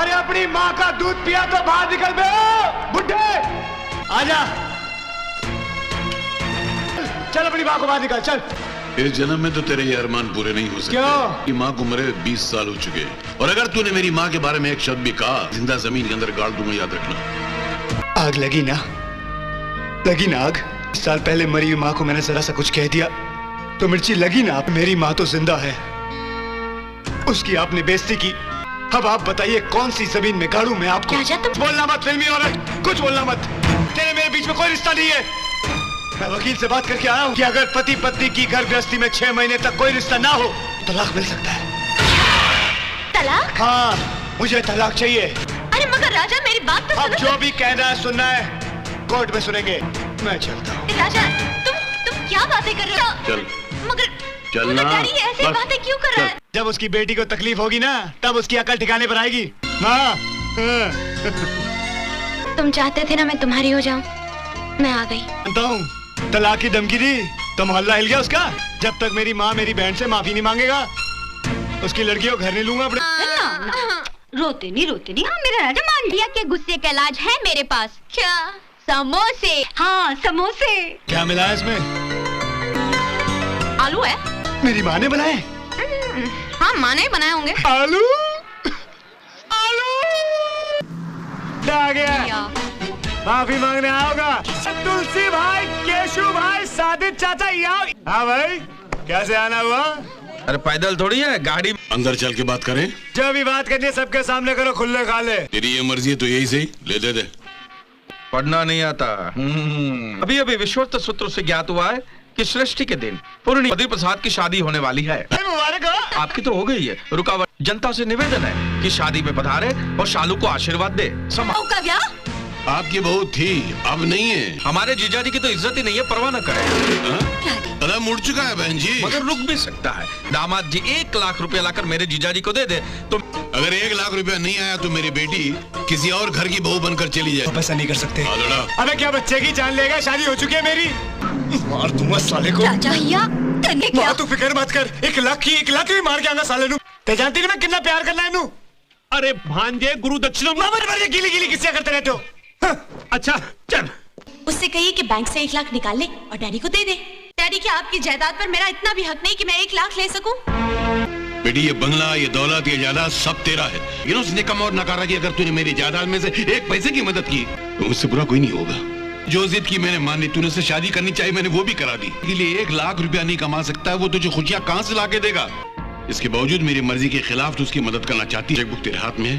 अरे अपनी माँ का दूध पिया तो बाहर निकल बे बुड्ढे। आजा, चल अपनी माँ को बाहर निकाल, चल। इस जन्म में तो तेरे ये अरमान पूरे नहीं हो सकते। क्यों? कि माँ को मरे 20 साल हो चुके और अगर तूने मेरी माँ के बारे में एक शब्द भी कहा, जिंदा जमीन के अंदर गाड़ दूंगा, याद रखना। आग लगी ना, लगी ना आग। 20 साल पहले मरी हुई माँ को मैंने जरा सा कुछ कह दिया तो मिर्ची लगी ना। मेरी माँ तो जिंदा है, उसकी आपने बेइज्जती की। अब आप बताइए कौन सी जमीन में गाड़ू मैं आपको। राजा तुम बोलना मत फिल्मी औरत, कुछ बोलना मत। तेरे मेरे बीच में कोई रिश्ता नहीं है। मैं वकील से बात करके आया हूँ कि अगर पति पत्नी की घर गृहस्थी में 6 महीने तक कोई रिश्ता ना हो तो तलाक मिल सकता है। तलाक? हाँ, मुझे तलाक चाहिए। अरे मगर राजा मेरी बात तो अब सुनो। जो भी कहना है सुनना है कोर्ट में सुनेंगे। मैं चलता हूँ। राजा तुम क्या बातें कर रहे हो? चल मगर डैडी ऐसी बातें क्यों कर रहा है? जब उसकी बेटी को तकलीफ होगी ना तब उसकी अकल ठिकाने पर आएगी। हाँ। तुम चाहते थे ना मैं तुम्हारी हो जाऊं, मैं आ गई। जानता हूँ, तलाक की धमकी दी तो मोहल्ला हिल गया उसका। जब तक मेरी माँ मेरी बहन से माफी नहीं मांगेगा उसकी लड़की को घर नहीं लूंगा अपने। ना, रोते नहीं हाँ मेरा राजा मान लिया कि गुस्से का इलाज है मेरे पास। क्या? समोसे। हाँ समोसे। क्या मिला है इसमें? आलू है। मेरी माँ ने बनाए? हाँ माँ ने बनाए होंगे। आलू आलू आ गया, माफी मांगने आओगा। तुलसी भाई, केशु भाई, सादिक चाचा यहाँ। हाँ भाई, कैसे आना हुआ? अरे पैदल थोड़ी है, गाड़ी। अंदर चल के बात करें। जो भी बात करनी है सबके सामने करो, खुले खाले। तेरी ये मर्जी है तो यही सही, ले दे। पढ़ना नहीं आता। अभी अभी विश्वस्त सूत्रों से ज्ञात हुआ है कि सृष्टि के दिन पूर्णी बद्री प्रसाद की शादी होने वाली है। मुबारक हो। आपकी तो हो गई है। रुकावट जनता से निवेदन है कि शादी में पधारे और शालू को आशीर्वाद दे। का ब्याह? आपकी बहू थी, अब नहीं है। हमारे जीजा जी की तो इज्जत ही नहीं है, परवाह न करे। कदम उड़ चुका है बहन जी। मगर रुक भी सकता है। दामाद जी 1 लाख रुपया लाकर मेरे जीजा जी को दे दे तो। अगर 1 लाख रुपया नहीं आया तो मेरी बेटी किसी और घर की बहू बनकर चली जाए। ऐसा नहीं कर सकते। अबे क्या बच्चे की जान लेगा? शादी हो चुकी है मेरी। मार दूंगा साले को। चाचा भैया क्या? तू फिक्र मत कर, 1 लाख की मार के आऊंगा साले नू। ते जानती नहीं मैं कितना प्यार करना है नू। अरे भांजे गुरु दक्षिणा गीली गीली किससे करते रहते हो? अच्छा चल, उससे कहिए कि बैंक से 1 लाख निकाल ले और डैडी को दे दे। डैडी क्या आपकी जायदाद पर मेरा इतना भी हक नहीं कि मैं 1 लाख ले सकूं? बेटी ये बंगला, ये दौलत, ये जायदाद सब तेरा है। ये उसने कम और नकारा कि अगर तूने मेरी जायदाद में से 1 पैसे की मदद की तो मुझसे बुरा कोई नहीं होगा। जो जिद की मैंने मान ली, तूने उससे शादी करनी चाहिए, मैंने वो भी करा दी। इसके लिए 1 लाख रुपया नहीं कमा सकता है, वो तुझे खुशियां कहां से लाके देगा? इसके बावजूद मेरी मर्जी के खिलाफ तो उसकी मदद करना चाहती है। चेकबुक तेरे हाथ में है,